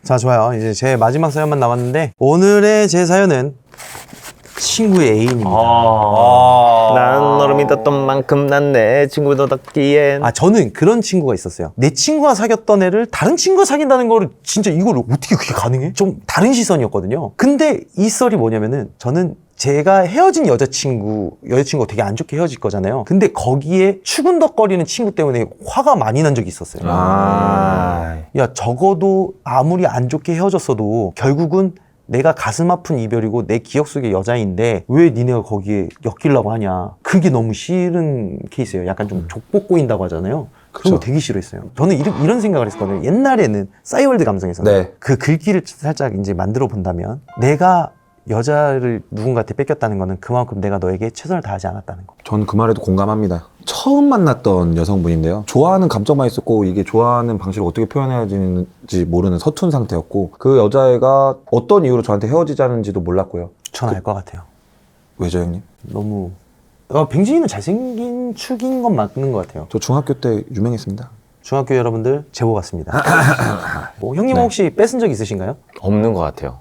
자, 좋아요. 이제 제 마지막 사연만 남았는데 오늘의 제 사연은 친구의 애인입니다. 난 너를 믿었던 만큼 난 내 친구도 덕기엔. 저는 그런 친구가 있었어요. 내 친구가 사귀었던 애를 다른 친구가 사귄다는 거를 진짜 이걸 어떻게 그게 가능해? 좀 다른 시선이었거든요. 근데 이 썰이 뭐냐면은 저는 제가 헤어진 여자친구가 되게 안 좋게 헤어질 거잖아요. 근데 거기에 추근덕거리는 친구 때문에 화가 많이 난 적이 있었어요. 야, 적어도 아무리 안 좋게 헤어졌어도 결국은 내가 가슴 아픈 이별이고 내 기억 속의 여자인데 왜 니네가 거기에 엮이려고 하냐. 그게 너무 싫은 케이스예요. 약간 좀 족보 꼬인다고 하잖아요. 그런 거 되게 싫어했어요. 저는 이런 생각을 했었거든요. 옛날에는 싸이월드 감성에서는 네. 그 글귀를 살짝 이제 만들어 본다면 내가 여자를 누군가한테 뺏겼다는 거는 그만큼 내가 너에게 최선을 다하지 않았다는 거. 전 그 말에도 공감합니다. 처음 만났던 여성분인데요. 좋아하는 감정만 있었고 이게 좋아하는 방식을 어떻게 표현해야 되는지 모르는 서툰 상태였고 그 여자애가 어떤 이유로 저한테 헤어지자는지도 몰랐고요. 전 알 것 같아요. 왜죠, 형님? 너무 뱅진이는 잘생긴 축인 건 맞는 것 같아요. 저 중학교 때 유명했습니다. 중학교 여러분들 제보 같습니다. 형님 네. 혹시 뺏은 적 있으신가요? 없는 것 같아요.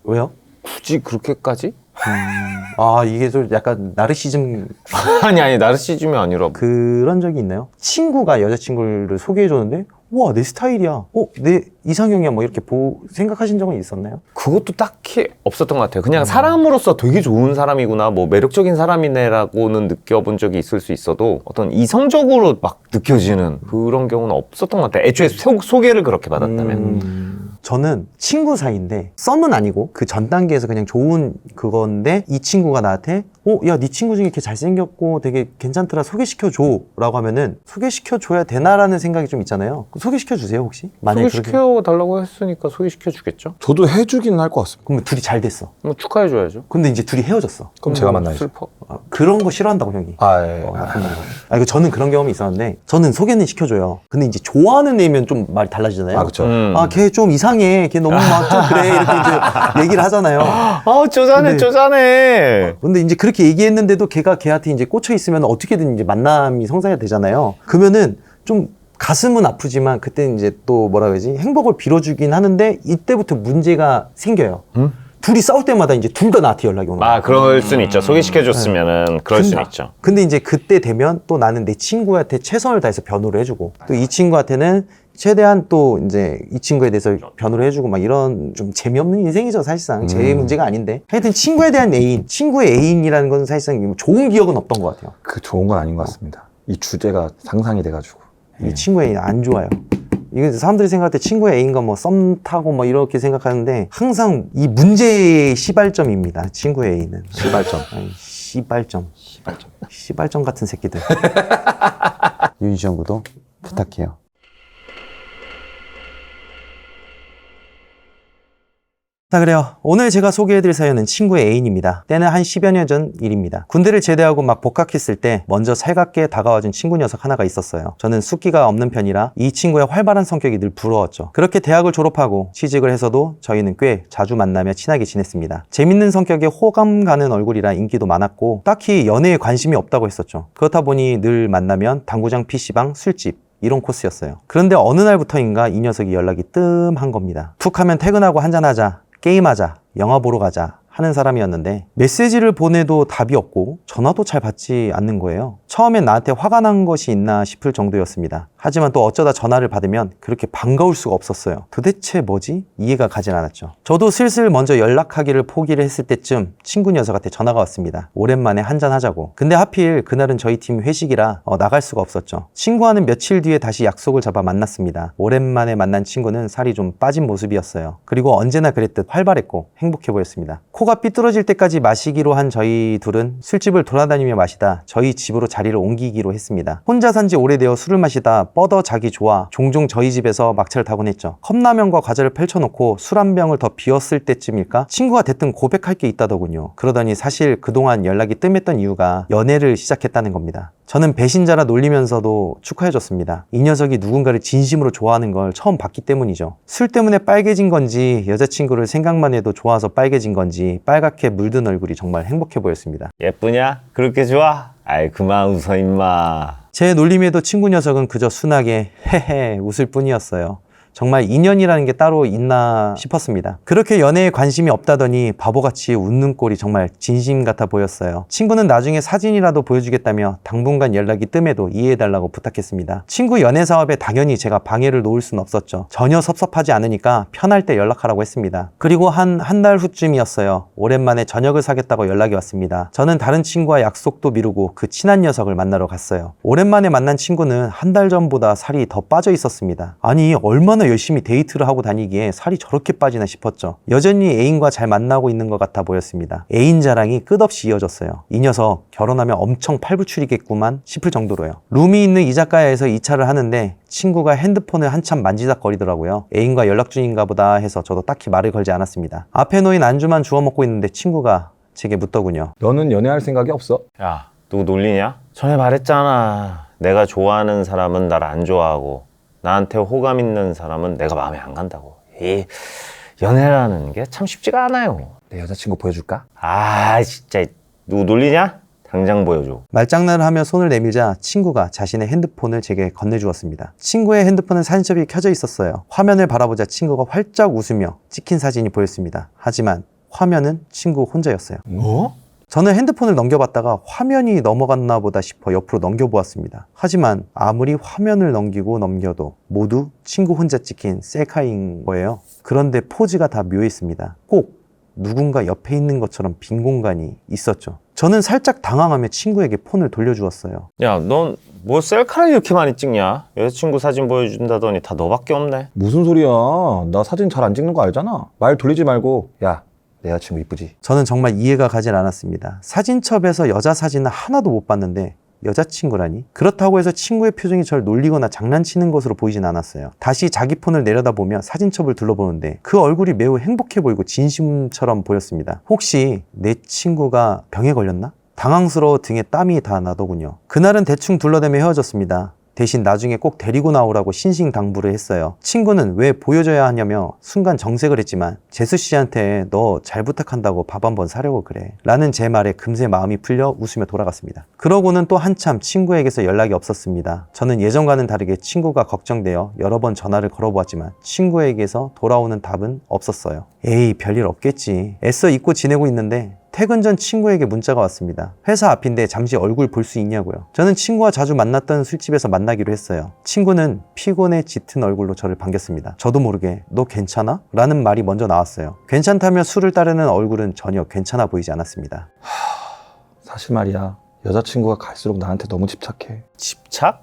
왜요? 굳이 그렇게까지? 이게 좀 약간 나르시즘 아니 나르시즘이 아니라 그런 적이 있나요? 친구가 여자친구를 소개해줬는데 우와 내 스타일이야, 내 이상형이야, 뭐 이렇게 생각하신 적은 있었나요? 그것도 딱히 없었던 것 같아요. 그냥 사람으로서 되게 좋은 사람이구나, 뭐 매력적인 사람이네라고는 느껴본 적이 있을 수 있어도 어떤 이성적으로 막 느껴지는 그런 경우는 없었던 것 같아요. 애초에 소개를 그렇게 받았다면. 저는 친구 사이인데 썸은 아니고 그 전 단계에서 그냥 좋은 그건데 이 친구가 나한테 야, 네 친구 중에 걔 잘생겼고 되게 괜찮더라, 소개시켜줘 라고 하면은 소개시켜줘야 되나라는 생각이 좀 있잖아요. 소개시켜주세요 혹시? 만약에 소개시켜달라고 했으니까 소개시켜주겠죠. 저도 해주기는 할 것 같습니다. 그러면 둘이 잘 됐어. 뭐 축하해줘야죠. 근데 이제 둘이 헤어졌어. 그럼 제가 만나야죠. 슬퍼. 그런 거 싫어한다고 형이. 예. 이거 저는 그런 경험이 있었는데 저는 소개는 시켜줘요. 근데 이제 좋아하는 애면 좀 말이 달라지잖아요. 그렇죠. 걔 좀 이상해, 걔 너무 막 좀 그래, 이렇게 이제 얘기를 하잖아요. 쪼잔해. 근데 이제 그렇게 얘기했는데도 걔가 걔한테 이제 꽂혀 있으면 어떻게든 이제 만남이 성사가 되잖아요. 그러면은 좀 가슴은 아프지만 그때 이제 또 뭐라 그러지, 행복을 빌어주긴 하는데 이때부터 문제가 생겨요. 둘이 싸울 때마다 이제 둘 다 나한테 연락이 오는 거야. 그럴 수는 있죠. 소개시켜줬으면은 그럴 수는 있죠. 근데 이제 그때 되면 또 나는 내 친구한테 최선을 다해서 변호를 해주고 또 이 친구한테는 최대한 또 이제 이 친구에 대해서 변호를 해주고 막 이런 좀 재미없는 인생이죠, 사실상. 제 문제가 아닌데. 하여튼 친구에 대한 애인, 친구의 애인이라는 건 사실상 좋은 기억은 없던 것 같아요. 그 좋은 건 아닌 것 같습니다. 이 주제가 상상이 돼가지고. 이 친구의 애인 안 좋아요. 이거 사람들이 생각할 때 친구의 애인과 뭐 썸 타고 뭐 이렇게 생각하는데 항상 이 문제의 시발점입니다. 친구의 애인은. 시발점. 시발점 같은 새끼들. 유인시험구도 부탁해요. 자, 그래요. 오늘 제가 소개해드릴 사연은 친구의 애인입니다. 때는 한 10여 년 전 일입니다. 군대를 제대하고 막 복학했을 때 먼저 살갑게 다가와준 친구 녀석 하나가 있었어요. 저는 숫기가 없는 편이라 이 친구의 활발한 성격이 늘 부러웠죠. 그렇게 대학을 졸업하고 취직을 해서도 저희는 꽤 자주 만나며 친하게 지냈습니다. 재밌는 성격에 호감 가는 얼굴이라 인기도 많았고 딱히 연애에 관심이 없다고 했었죠. 그렇다 보니 늘 만나면 당구장, PC방, 술집 이런 코스였어요. 그런데 어느 날부터인가 이 녀석이 연락이 뜸한 겁니다. 툭 하면 퇴근하고 한잔하자, 게임하자, 영화 보러 가자 하는 사람이었는데 메시지를 보내도 답이 없고 전화도 잘 받지 않는 거예요. 처음엔 나한테 화가 난 것이 있나 싶을 정도였습니다. 하지만 또 어쩌다 전화를 받으면 그렇게 반가울 수가 없었어요. 도대체 뭐지? 이해가 가진 않았죠. 저도 슬슬 먼저 연락하기를 포기를 했을 때쯤 친구 녀석한테 전화가 왔습니다. 오랜만에 한잔하자고. 근데 하필 그날은 저희 팀 회식이라 나갈 수가 없었죠. 친구와는 며칠 뒤에 다시 약속을 잡아 만났습니다. 오랜만에 만난 친구는 살이 좀 빠진 모습이었어요. 그리고 언제나 그랬듯 활발했고 행복해 보였습니다. 코가 삐뚤어질 때까지 마시기로 한 저희 둘은 술집을 돌아다니며 마시다 저희 집으로 자리를 옮기기로 했습니다. 혼자 산 지 오래되어 술을 마시다 뻗어 자기 좋아 종종 저희 집에서 막차를 타곤 했죠. 컵라면과 과자를 펼쳐놓고 술 한 병을 더 비웠을 때쯤일까 친구가 대뜸 고백할 게 있다더군요. 그러더니 사실 그동안 연락이 뜸했던 이유가 연애를 시작했다는 겁니다. 저는 배신자라 놀리면서도 축하해줬습니다. 이 녀석이 누군가를 진심으로 좋아하는 걸 처음 봤기 때문이죠. 술 때문에 빨개진 건지 여자친구를 생각만 해도 좋아서 빨개진 건지 빨갛게 물든 얼굴이 정말 행복해 보였습니다. 예쁘냐? 그렇게 좋아? 아이 그만 웃어 임마. 제 놀림에도 친구 녀석은 그저 순하게 헤헤 웃을 뿐이었어요. 정말 인연이라는 게 따로 있나 싶었습니다. 그렇게 연애에 관심이 없다더니 바보같이 웃는 꼴이 정말 진심 같아 보였어요. 친구는 나중에 사진이라도 보여주겠다며 당분간 연락이 뜸해도 이해해달라고 부탁했습니다. 친구 연애 사업에 당연히 제가 방해를 놓을 순 없었죠. 전혀 섭섭하지 않으니까 편할 때 연락하라고 했습니다. 그리고 한 달 후쯤이었어요. 오랜만에 저녁을 사겠다고 연락이 왔습니다. 저는 다른 친구와 약속도 미루고 그 친한 녀석을 만나러 갔어요. 오랜만에 만난 친구는 한 달 전보다 살이 더 빠져 있었습니다. 아니 얼마나 열심히 데이트를 하고 다니기에 살이 저렇게 빠지나 싶었죠. 여전히 애인과 잘 만나고 있는 것 같아 보였습니다. 애인 자랑이 끝없이 이어졌어요. 이 녀석 결혼하면 엄청 팔불출이겠구만 싶을 정도로요. 룸이 있는 이자카야에서 2차를 하는데 친구가 핸드폰을 한참 만지작거리더라고요. 애인과 연락 중인가 보다 해서 저도 딱히 말을 걸지 않았습니다. 앞에 놓인 안주만 주워 먹고 있는데 친구가 제게 묻더군요. 너는 연애할 생각이 없어? 야, 누구 놀리냐? 전에 말했잖아. 내가 좋아하는 사람은 날 안 좋아하고 나한테 호감 있는 사람은 내가 마음에 안 간다고. 이 연애라는 게 참 쉽지가 않아요. 내 여자친구 보여줄까? 아, 진짜 누구 놀리냐? 당장 보여줘. 말장난을 하며 손을 내밀자 친구가 자신의 핸드폰을 제게 건네주었습니다. 친구의 핸드폰은 사진첩이 켜져 있었어요. 화면을 바라보자 친구가 활짝 웃으며 찍힌 사진이 보였습니다. 하지만 화면은 친구 혼자였어요. 뭐? 저는 핸드폰을 넘겨봤다가 화면이 넘어갔나 보다 싶어 옆으로 넘겨보았습니다. 하지만 아무리 화면을 넘기고 넘겨도 모두 친구 혼자 찍힌 셀카인 거예요. 그런데 포즈가 다 묘했습니다. 꼭 누군가 옆에 있는 것처럼 빈 공간이 있었죠. 저는 살짝 당황하며 친구에게 폰을 돌려주었어요. 야, 넌 뭐 셀카를 이렇게 많이 찍냐? 여자친구 사진 보여준다더니 다 너밖에 없네. 무슨 소리야? 나 사진 잘 안 찍는 거 알잖아. 말 돌리지 말고. 야, 내 여자친구 이쁘지? 저는 정말 이해가 가질 않았습니다. 사진첩에서 여자 사진은 하나도 못 봤는데 여자친구라니? 그렇다고 해서 친구의 표정이 절 놀리거나 장난치는 것으로 보이진 않았어요. 다시 자기 폰을 내려다보며 사진첩을 둘러보는데 그 얼굴이 매우 행복해 보이고 진심처럼 보였습니다. 혹시 내 친구가 병에 걸렸나? 당황스러워 등에 땀이 다 나더군요. 그날은 대충 둘러대며 헤어졌습니다. 대신 나중에 꼭 데리고 나오라고 신신당부를 했어요. 친구는 왜 보여줘야 하냐며 순간 정색을 했지만 재수 씨한테 너 잘 부탁한다고 밥 한번 사려고 그래 라는 제 말에 금세 마음이 풀려 웃으며 돌아갔습니다. 그러고는 또 한참 친구에게서 연락이 없었습니다. 저는 예전과는 다르게 친구가 걱정되어 여러 번 전화를 걸어보았지만 친구에게서 돌아오는 답은 없었어요. 에이 별일 없겠지. 애써 잊고 지내고 있는데 퇴근 전 친구에게 문자가 왔습니다. 회사 앞인데 잠시 얼굴 볼 수 있냐고요. 저는 친구와 자주 만났던 술집에서 만나기로 했어요. 친구는 피곤해 짙은 얼굴로 저를 반겼습니다. 저도 모르게 너 괜찮아? 라는 말이 먼저 나왔어요. 괜찮다며 술을 따르는 얼굴은 전혀 괜찮아 보이지 않았습니다. 사실 말이야. 여자친구가 갈수록 나한테 너무 집착해. 집착?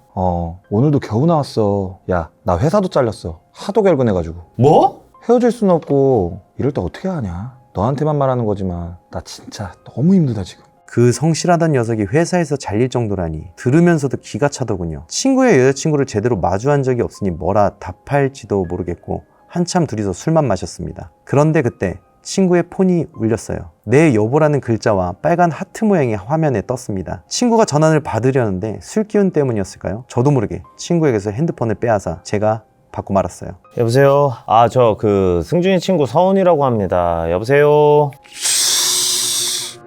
오늘도 겨우 나왔어. 야, 나 회사도 잘렸어. 하도 결근해가지고. 뭐? 헤어질 수는 없고 이럴 때 어떻게 하냐. 너한테만 말하는 거지만 나 진짜 너무 힘들다 지금. 그 성실하던 녀석이 회사에서 잘릴 정도라니 들으면서도 기가 차더군요. 친구의 여자친구를 제대로 마주한 적이 없으니 뭐라 답할지도 모르겠고 한참 둘이서 술만 마셨습니다. 그런데 그때 친구의 폰이 울렸어요. 내 여보라는 글자와 빨간 하트 모양의 화면에 떴습니다. 친구가 전화를 받으려는데 술 기운 때문이었을까요? 저도 모르게 친구에게서 핸드폰을 빼앗아 제가 받고 말았어요. 여보세요? 아, 저 승준이 친구 서훈이라고 합니다. 여보세요?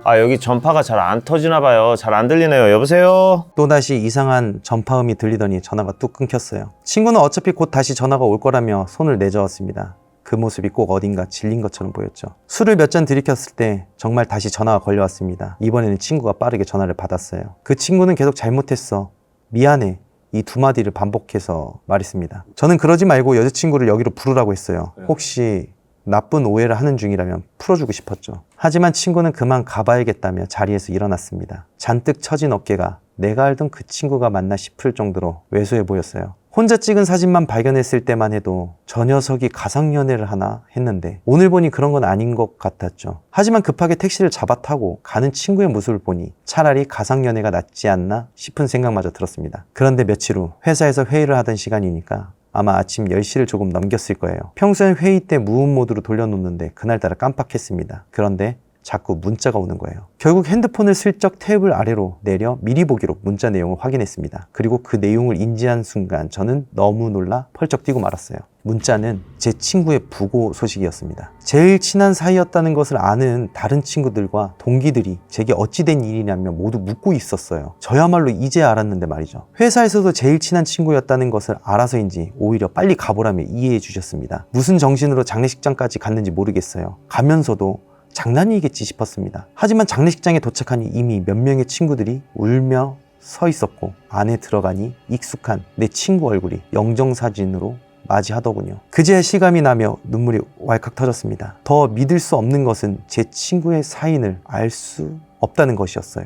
아, 여기 전파가 잘 안 터지나 봐요. 잘 안 들리네요. 여보세요? 또다시 이상한 전파음이 들리더니 전화가 뚝 끊겼어요. 친구는 어차피 곧 다시 전화가 올 거라며 손을 내저었습니다. 그 모습이 꼭 어딘가 질린 것처럼 보였죠. 술을 몇 잔 들이켰을 때 정말 다시 전화가 걸려왔습니다. 이번에는 친구가 빠르게 전화를 받았어요. 그 친구는 계속 잘못했어. 미안해. 이 두 마디를 반복해서 말했습니다. 저는 그러지 말고 여자친구를 여기로 부르라고 했어요. 혹시 나쁜 오해를 하는 중이라면 풀어주고 싶었죠. 하지만 친구는 그만 가봐야겠다며 자리에서 일어났습니다. 잔뜩 처진 어깨가 내가 알던 그 친구가 맞나 싶을 정도로 왜소해 보였어요. 혼자 찍은 사진만 발견했을 때만 해도 저 녀석이 가상연애를 하나 했는데 오늘 보니 그런 건 아닌 것 같았죠. 하지만 급하게 택시를 잡아 타고 가는 친구의 모습을 보니 차라리 가상연애가 낫지 않나 싶은 생각마저 들었습니다. 그런데 며칠 후 회사에서 회의를 하던 시간이니까 아마 아침 10시를 조금 넘겼을 거예요. 평소엔 회의 때 무음 모드로 돌려놓는데 그날따라 깜빡했습니다. 그런데 자꾸 문자가 오는 거예요. 결국 핸드폰을 슬쩍 테이블 아래로 내려 미리 보기로 문자 내용을 확인했습니다. 그리고 그 내용을 인지한 순간 저는 너무 놀라 펄쩍 뛰고 말았어요. 문자는 제 친구의 부고 소식이었습니다. 제일 친한 사이였다는 것을 아는 다른 친구들과 동기들이 제게 어찌된 일이냐며 모두 묻고 있었어요. 저야말로 이제 알았는데 말이죠. 회사에서도 제일 친한 친구였다는 것을 알아서인지 오히려 빨리 가보라며 이해해 주셨습니다. 무슨 정신으로 장례식장까지 갔는지 모르겠어요. 가면서도 장난이겠지 싶었습니다. 하지만 장례식장에 도착하니 이미 몇 명의 친구들이 울며 서 있었고 안에 들어가니 익숙한 내 친구 얼굴이 영정사진으로 맞이하더군요. 그제야 실감이 나며 눈물이 왈칵 터졌습니다. 더 믿을 수 없는 것은 제 친구의 사인을 알 수 없다는 것이었어요.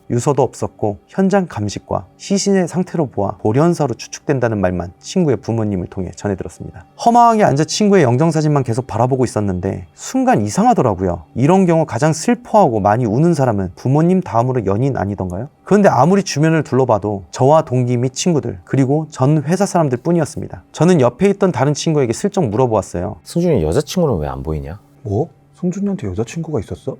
유서도 없었고 현장 감식과 시신의 상태로 보아 돌연사로 추측된다는 말만 친구의 부모님을 통해 전해 들었습니다. 허망하게 앉아 친구의 영정사진만 계속 바라보고 있었는데 순간 이상하더라고요. 이런 경우 가장 슬퍼하고 많이 우는 사람은 부모님 다음으로 연인 아니던가요? 그런데 아무리 주변을 둘러봐도 저와 동기 및 친구들 그리고 전 회사 사람들 뿐이었습니다. 저는 옆에 있던 다른 친구에게 슬쩍 물어보았어요. 승준이 여자친구는 왜 안 보이냐? 뭐? 승준이한테 여자친구가 있었어?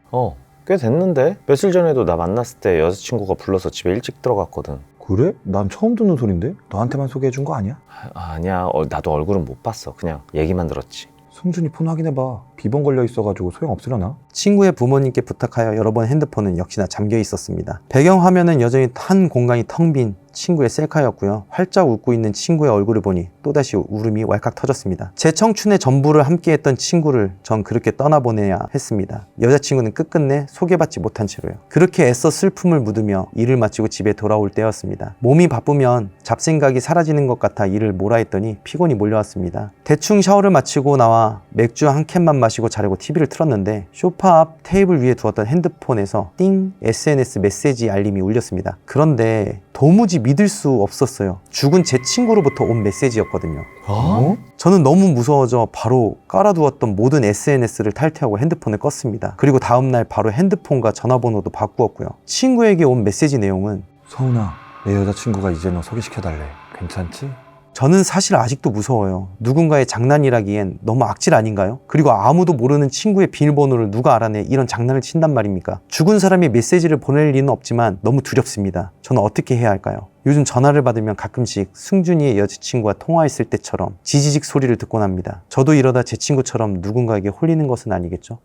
꽤 됐는데? 며칠 전에도 나 만났을 때 여자친구가 불러서 집에 일찍 들어갔거든. 그래? 난 처음 듣는 소린데? 너한테만 소개해준 거 아니야? 아니야, 나도 얼굴은 못 봤어. 그냥 얘기만 들었지. 승준이 폰 확인해봐. 비번 걸려 있어가지고 소용없으려나? 친구의 부모님께 부탁하여 여러 번 핸드폰은 역시나 잠겨 있었습니다. 배경화면은 여전히 한 공간이 텅 빈 친구의 셀카였고요. 활짝 웃고 있는 친구의 얼굴을 보니 또다시 울음이 왈칵 터졌습니다. 제 청춘의 전부를 함께했던 친구를 전 그렇게 떠나보내야 했습니다. 여자친구는 끝끝내 소개받지 못한 채로요. 그렇게 애써 슬픔을 묻으며 일을 마치고 집에 돌아올 때였습니다. 몸이 바쁘면 잡생각이 사라지는 것 같아 일을 몰아 했더니 피곤이 몰려왔습니다. 대충 샤워를 마치고 나와 맥주 한 캔만 마시고 자려고 TV를 틀었는데 소파 앞 테이블 위에 두었던 핸드폰에서 띵 SNS 메시지 알림이 울렸습니다. 그런데 도무지 믿을 수 없었어요. 죽은 제 친구로부터 온 메시지였거든요. 어? 저는 너무 무서워져 바로 깔아두었던 모든 SNS를 탈퇴하고 핸드폰을 껐습니다. 그리고 다음날 바로 핸드폰과 전화번호도 바꾸었고요. 친구에게 온 메시지 내용은 서훈아, 내 여자친구가 이제 너 소개시켜달래. 괜찮지? 저는 사실 아직도 무서워요. 누군가의 장난이라기엔 너무 악질 아닌가요? 그리고 아무도 모르는 친구의 비밀번호를 누가 알아내 이런 장난을 친단 말입니까? 죽은 사람이 메시지를 보낼 리는 없지만 너무 두렵습니다. 저는 어떻게 해야 할까요? 요즘 전화를 받으면 가끔씩 승준이의 여자친구와 통화했을 때처럼 지지직 소리를 듣곤 합니다. 저도 이러다 제 친구처럼 누군가에게 홀리는 것은 아니겠죠?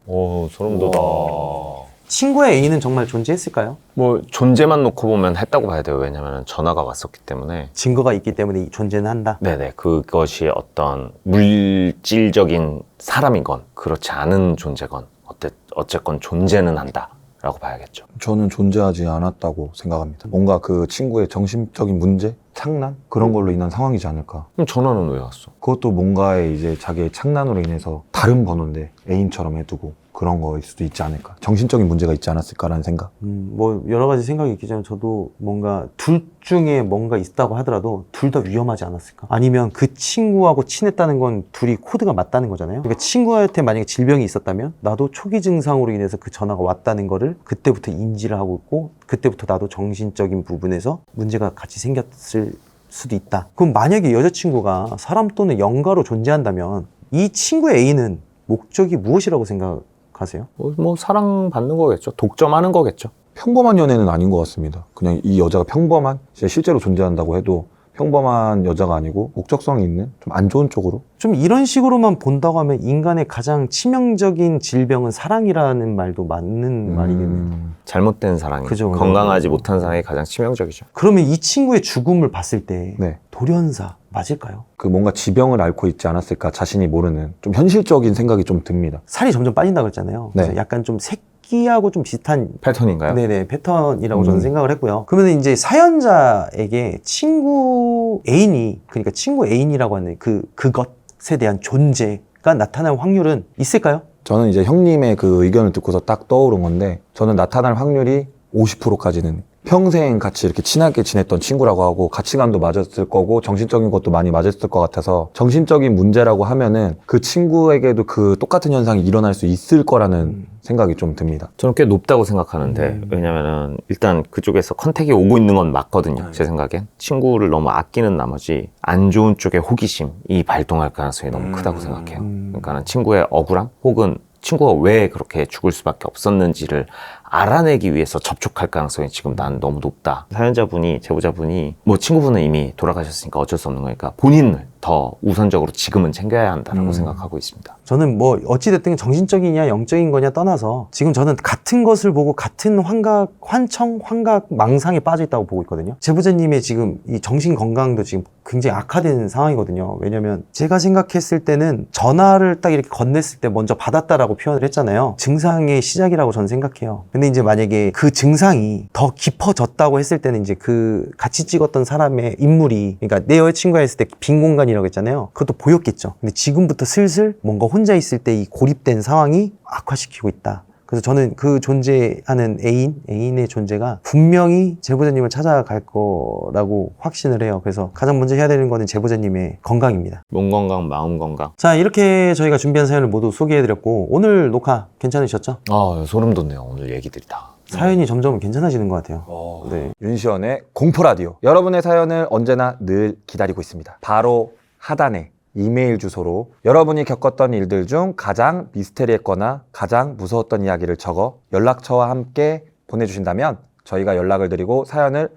소름 돋아. 친구의 애인은 정말 존재했을까요? 뭐 존재만 놓고 보면 했다고 봐야 돼요. 왜냐면 전화가 왔었기 때문에. 증거가 있기 때문에 존재는 한다. 네네. 그것이 어떤 물질적인 사람이건 그렇지 않은 존재건 어쨌건 존재는 한다 라고 봐야겠죠. 저는 존재하지 않았다고 생각합니다. 뭔가 그 친구의 정신적인 문제? 창난? 그런 걸로 인한 상황이지 않을까. 그럼 전화는 왜 왔어? 그것도 뭔가의 이제 자기의 창난으로 인해서 다른 번호인데 애인처럼 해두고 그런 거일 수도 있지 않을까. 정신적인 문제가 있지 않았을까라는 생각. 뭐 여러 가지 생각이 있겠지만 저도 뭔가 둘 중에 뭔가 있다고 하더라도 둘 다 위험하지 않았을까? 아니면 그 친구하고 친했다는 건 둘이 코드가 맞다는 거잖아요. 그러니까 친구한테 만약에 질병이 있었다면 나도 초기 증상으로 인해서 그 전화가 왔다는 거를 그때부터 인지를 하고 있고 그때부터 나도 정신적인 부분에서 문제가 같이 생겼을 수도 있다. 그럼 만약에 여자친구가 사람 또는 영가로 존재한다면 이 친구의 애인은 목적이 무엇이라고 생각하세요? 뭐 사랑받는 거겠죠. 독점하는 거겠죠. 평범한 연애는 아닌 것 같습니다. 그냥 이 여자가 평범한, 진짜 실제로 존재한다고 해도 평범한 여자가 아니고 목적성이 있는 좀 안 좋은 쪽으로. 좀 이런 식으로만 본다고 하면 인간의 가장 치명적인 질병은 사랑이라는 말도 맞는 말이겠네요. 잘못된 사랑이 그죠. 건강하지 못한 사랑이 가장 치명적이죠. 그러면 이 친구의 죽음을 봤을 때 네. 돌연사 맞을까요? 그 뭔가 지병을 앓고 있지 않았을까 자신이 모르는 좀 현실적인 생각이 좀 듭니다. 살이 점점 빠진다고 했잖아요. 그래서 네. 약간 좀 새끼하고 좀 비슷한 패턴인가요? 네네 패턴이라고 저는 생각을 했고요. 그러면 이제 사연자에게 친구 애인이 그러니까 친구 애인이라고 하는 그것에 대한 존재가 나타날 확률은 있을까요? 저는 이제 형님의 그 의견을 듣고서 딱 떠오른 건데 저는 나타날 확률이 50%까지는 평생 같이 이렇게 친하게 지냈던 친구라고 하고 가치관도 맞았을 거고 정신적인 것도 많이 맞았을 것 같아서 정신적인 문제라고 하면은 그 친구에게도 그 똑같은 현상이 일어날 수 있을 거라는 생각이 좀 듭니다. 저는 꽤 높다고 생각하는데 왜냐면은 일단 그쪽에서 컨택이 오고 있는 건 맞거든요. 제 생각엔 친구를 너무 아끼는 나머지 안 좋은 쪽의 호기심이 발동할 가능성이 너무 크다고 생각해요. 그러니까는 친구의 억울함 혹은 친구가 왜 그렇게 죽을 수밖에 없었는지를 알아내기 위해서 접촉할 가능성이 지금 난 너무 높다. 사연자분이, 제보자분이 뭐 친구분은 이미 돌아가셨으니까 어쩔 수 없는 거니까 본인을 더 우선적으로 지금은 챙겨야 한다라고 생각하고 있습니다. 저는 뭐 어찌됐든 정신적이냐 영적인 거냐 떠나서 지금 저는 같은 것을 보고 같은 환각, 망상에 빠져 있다고 보고 있거든요. 제보자님의 지금 이 정신 건강도 지금 굉장히 악화된 상황이거든요. 왜냐면 제가 생각했을 때는 전화를 딱 이렇게 건넸을 때 먼저 받았다라고 표현을 했잖아요. 증상의 시작이라고 저는 생각해요. 근데 이제 만약에 그 증상이 더 깊어졌다고 했을 때는 이제 그 같이 찍었던 사람의 인물이, 그러니까 내 여자친구가 했을 때 빈 공간이라고 했잖아요. 그것도 보였겠죠. 근데 지금부터 슬슬 뭔가 혼자 있을 때 이 고립된 상황이 악화시키고 있다. 그래서 저는 그 존재하는 애인의 존재가 분명히 제보자님을 찾아갈 거라고 확신을 해요. 그래서 가장 먼저 해야 되는 거는 제보자님의 건강입니다. 몸 건강, 마음 건강. 자, 이렇게 저희가 준비한 사연을 모두 소개해드렸고, 오늘 녹화 괜찮으셨죠? 아, 소름 돋네요. 오늘 얘기들이 다. 사연이 점점 괜찮아지는 것 같아요. 네. 윤시원의 공포라디오. 여러분의 사연을 언제나 늘 기다리고 있습니다. 바로 하단에 이메일 주소로 여러분이 겪었던 일들 중 가장 미스테리했거나 가장 무서웠던 이야기를 적어 연락처와 함께 보내주신다면 저희가 연락을 드리고 사연을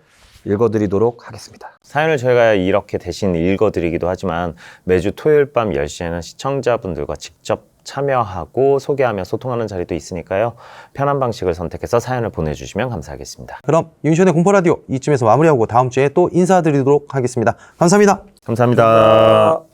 읽어드리도록 하겠습니다. 사연을 저희가 이렇게 대신 읽어드리기도 하지만 매주 토요일 밤 10시에는 시청자분들과 직접 참여하고 소개하며 소통하는 자리도 있으니까요. 편한 방식을 선택해서 사연을 보내주시면 감사하겠습니다. 그럼 윤시원의 공포라디오 이쯤에서 마무리하고 다음 주에 또 인사드리도록 하겠습니다. 감사합니다. 감사합니다.